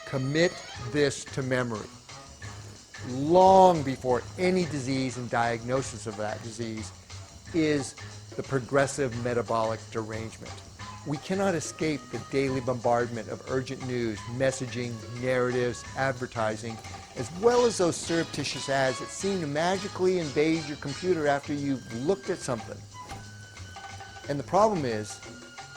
Commit this to memory. Long before any disease and diagnosis of that disease is the progressive metabolic derangement. We cannot escape the daily bombardment of urgent news, messaging, narratives, advertising, as well as those surreptitious ads that seem to magically invade your computer after you've looked at something. And the problem is,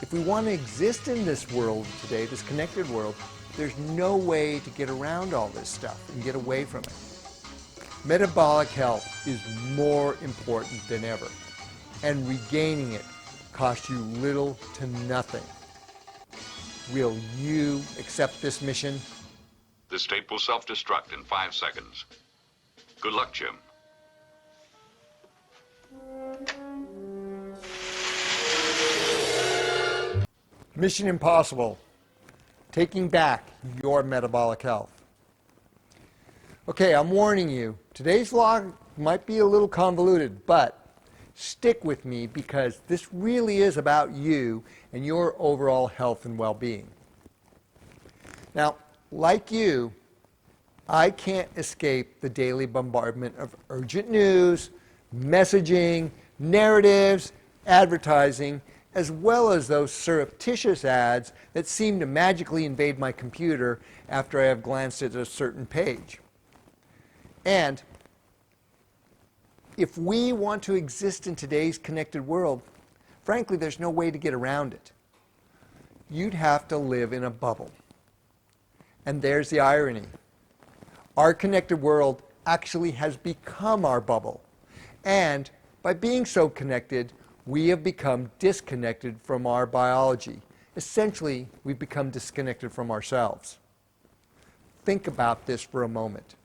if we want to exist in this world today, this connected world, there's no way to get around all this stuff and get away from it. Metabolic health is more important than ever, and regaining it costs you little to nothing. Will you accept this mission? This tape will self-destruct in 5 seconds. Good luck, Jim. Mission impossible. Taking back your metabolic health. Okay, I'm warning you, today's vlog might be a little convoluted, but stick with me because this really is about you and your overall health and well-being. Now, like you, I can't escape the daily bombardment of urgent news, messaging, narratives, advertising, as well as those surreptitious ads that seem to magically invade my computer after I have glanced at a certain page. And if we want to exist in today's connected world, frankly, there's no way to get around it. You'd have to live in a bubble. And there's the irony. Our connected world actually has become our bubble. And by being so connected, we have become disconnected from our biology. Essentially, we've become disconnected from ourselves. Think about this for a moment.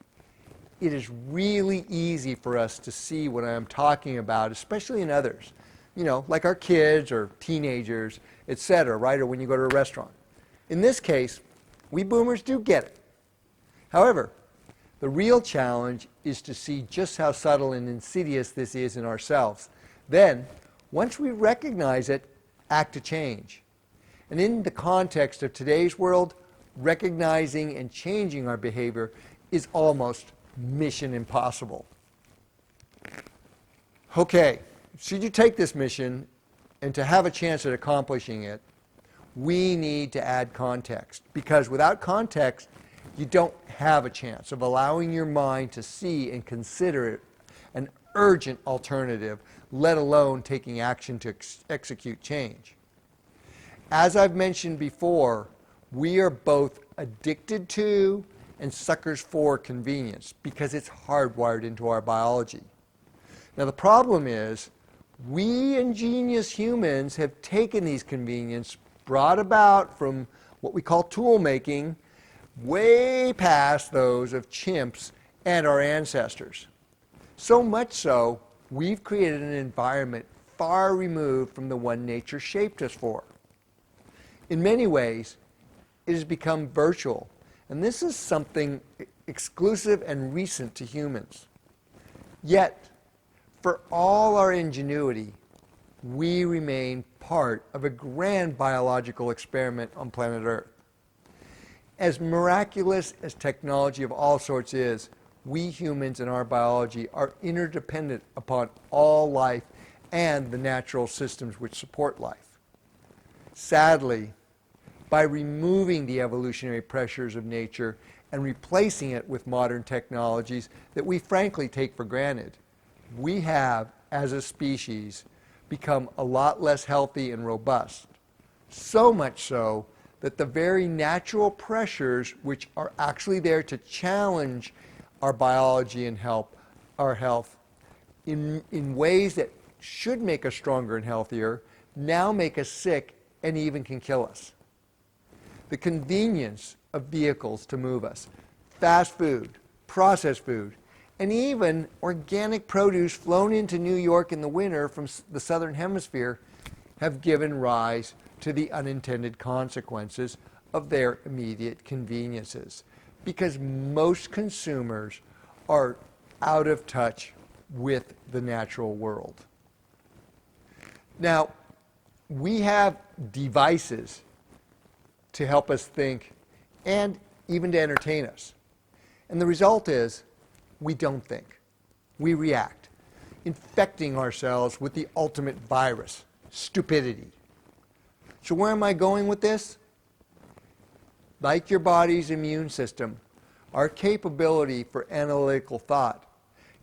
It is really easy for us to see what I'm talking about, especially in others. You know, like our kids or teenagers, etc., right? Or when you go to a restaurant. In this case, we boomers do get it. However, the real challenge is to see just how subtle and insidious this is in ourselves. Then, once we recognize it, act to change. And in the context of today's world, recognizing and changing our behavior is almost mission impossible. Okay, should you take this mission and to have a chance at accomplishing it, we need to add context. Because without context, you don't have a chance of allowing your mind to see and consider it an urgent alternative, let alone taking action to execute change. As I've mentioned before, we are both addicted to and suckers for convenience because it's hardwired into our biology. Now the problem is, we ingenious humans have taken these conveniences brought about from what we call tool making way past those of chimps and our ancestors. So much so, we've created an environment far removed from the one nature shaped us for. In many ways, it has become virtual, and this is something exclusive and recent to humans. Yet, for all our ingenuity, we remain part of a grand biological experiment on planet Earth. As miraculous as technology of all sorts is, we humans and our biology are interdependent upon all life and the natural systems which support life. Sadly, by removing the evolutionary pressures of nature and replacing it with modern technologies that we frankly take for granted, we have, as a species, become a lot less healthy and robust. So much so that the very natural pressures which are actually there to challenge our biology and help our health in ways that should make us stronger and healthier, now make us sick and even can kill us. The convenience of vehicles to move us, fast food, processed food, and even organic produce flown into New York in the winter from the southern hemisphere have given rise to the unintended consequences of their immediate conveniences, because most consumers are out of touch with the natural world. Now, we have devices to help us think and even to entertain us. And the result is we don't think. We react, infecting ourselves with the ultimate virus, stupidity. So where am I going with this? Like your body's immune system, our capability for analytical thought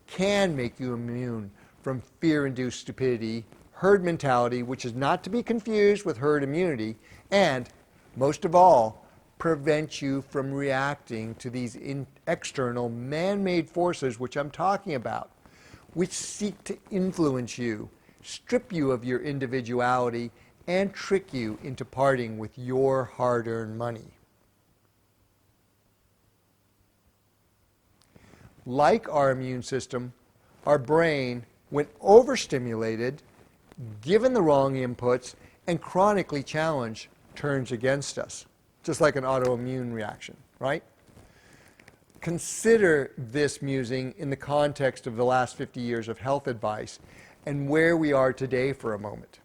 can make you immune from fear-induced stupidity, herd mentality, which is not to be confused with herd immunity, and, most of all, prevent you from reacting to these external man-made forces which I'm talking about, which seek to influence you, strip you of your individuality, and trick you into parting with your hard-earned money. Like our immune system, our brain, when overstimulated, given the wrong inputs, and chronically challenged, turns against us, just like an autoimmune reaction, right? Consider this musing in the context of the last 50 years of health advice and where we are today for a moment.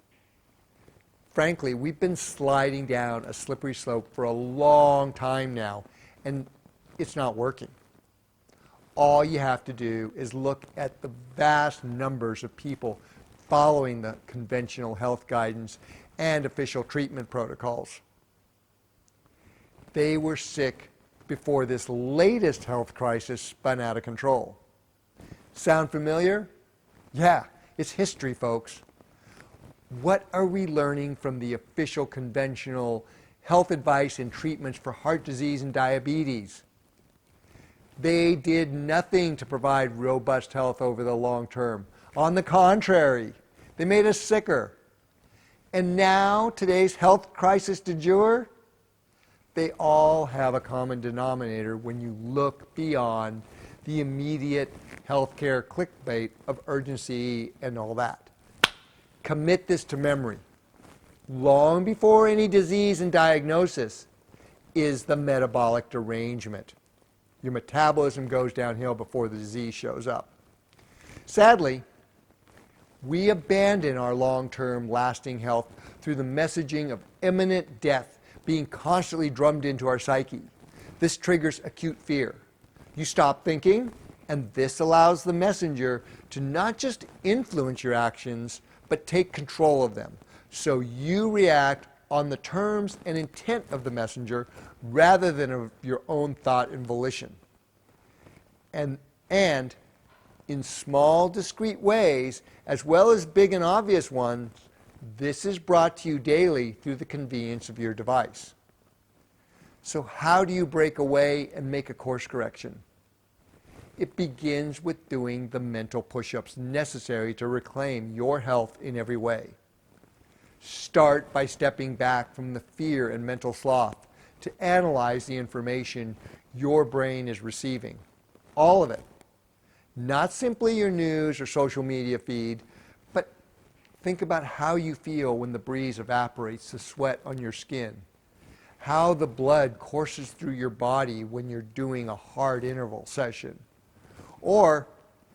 Frankly, we've been sliding down a slippery slope for a long time now, and it's not working. All you have to do is look at the vast numbers of people following the conventional health guidance and official treatment protocols. They were sick before this latest health crisis spun out of control. Sound familiar? Yeah, it's history, folks. What are we learning from the official conventional health advice and treatments for heart disease and diabetes? They did nothing to provide robust health over the long term. On the contrary, they made us sicker. And now, today's health crisis du jour, they all have a common denominator when you look beyond the immediate healthcare clickbait of urgency and all that. Commit this to memory. Long before any disease and diagnosis is the metabolic derangement. Your metabolism goes downhill before the disease shows up. Sadly, we abandon our long-term lasting health through the messaging of imminent death being constantly drummed into our psyche. This triggers acute fear. You stop thinking, and this allows the messenger to not just influence your actions, but take control of them. So you react on the terms and intent of the messenger rather than of your own thought and volition. And in small, discrete ways, as well as big and obvious ones, this is brought to you daily through the convenience of your device. So how do you break away and make a course correction? It begins with doing the mental push-ups necessary to reclaim your health in every way. Start by stepping back from the fear and mental sloth to analyze the information your brain is receiving. All of it. Not simply your news or social media feed, but think about how you feel when the breeze evaporates the sweat on your skin, how the blood courses through your body when you're doing a hard interval session, or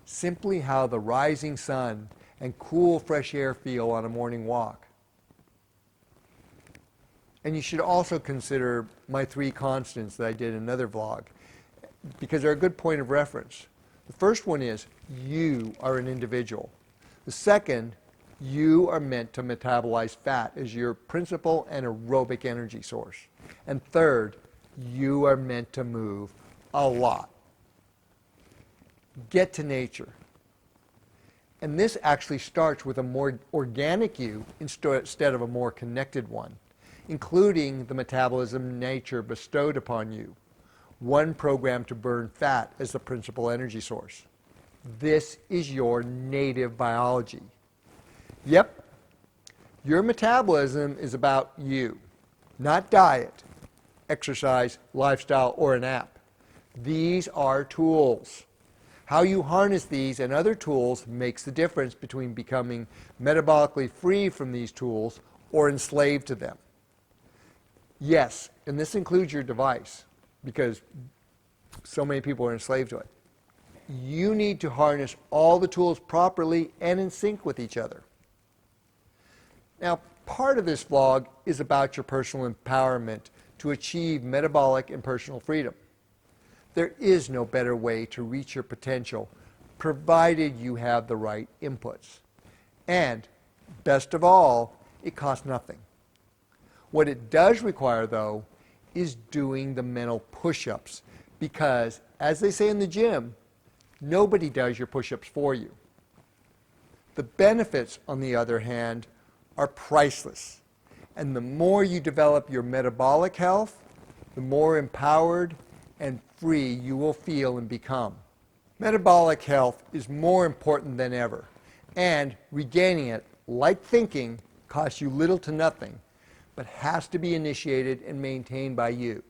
simply how the rising sun and cool fresh air feel on a morning walk. And you should also consider my 3 constants that I did in another vlog, because they're a good point of reference. The first one is, you are an individual. The second, you are meant to metabolize fat as your principal and aerobic energy source. And third, you are meant to move a lot. Get to nature. And this actually starts with a more organic you instead of a more connected one, including the metabolism nature bestowed upon you. One program to burn fat as the principal energy source. This is your native biology. Yep, your metabolism is about you, not diet, exercise, lifestyle, or an app. These are tools. How you harness these and other tools makes the difference between becoming metabolically free from these tools or enslaved to them. Yes, and this includes your device, because so many people are enslaved to it. You need to harness all the tools properly and in sync with each other. Now, part of this vlog is about your personal empowerment to achieve metabolic and personal freedom. There is no better way to reach your potential, provided you have the right inputs. And, best of all, it costs nothing. What it does require, though, is doing the mental push-ups, because, as they say in the gym, nobody does your push-ups for you. The benefits, on the other hand, are priceless. And the more you develop your metabolic health, the more empowered and free you will feel and become. Metabolic health is more important than ever, and regaining it, like thinking, costs you little to nothing, but has to be initiated and maintained by you.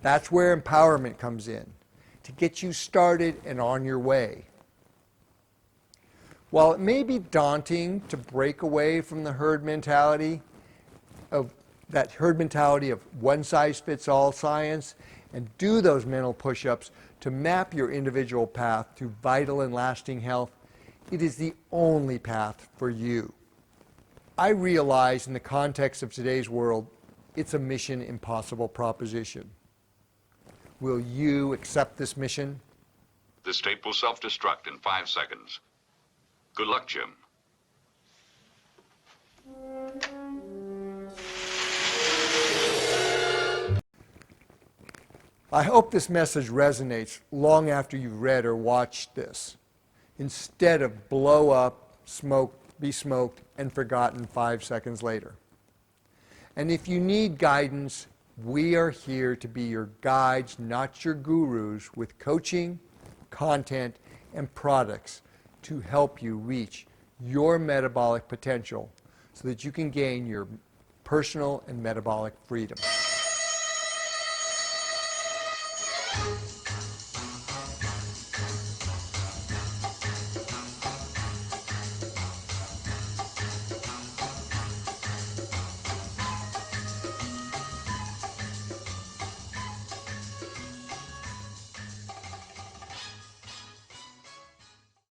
That's where empowerment comes in, to get you started and on your way. While it may be daunting to break away from the herd mentality of one-size-fits-all science and do those mental push-ups to map your individual path to vital and lasting health, it is the only path for you. I realize in the context of today's world, it's a mission impossible proposition. Will you accept this mission? This tape will self-destruct in 5 seconds. Good luck, Jim. I hope this message resonates long after you've read or watched this, instead of blow up, be smoked, and forgotten 5 seconds later. And if you need guidance, we are here to be your guides, not your gurus, with coaching, content, and products to help you reach your metabolic potential so that you can gain your personal and metabolic freedom.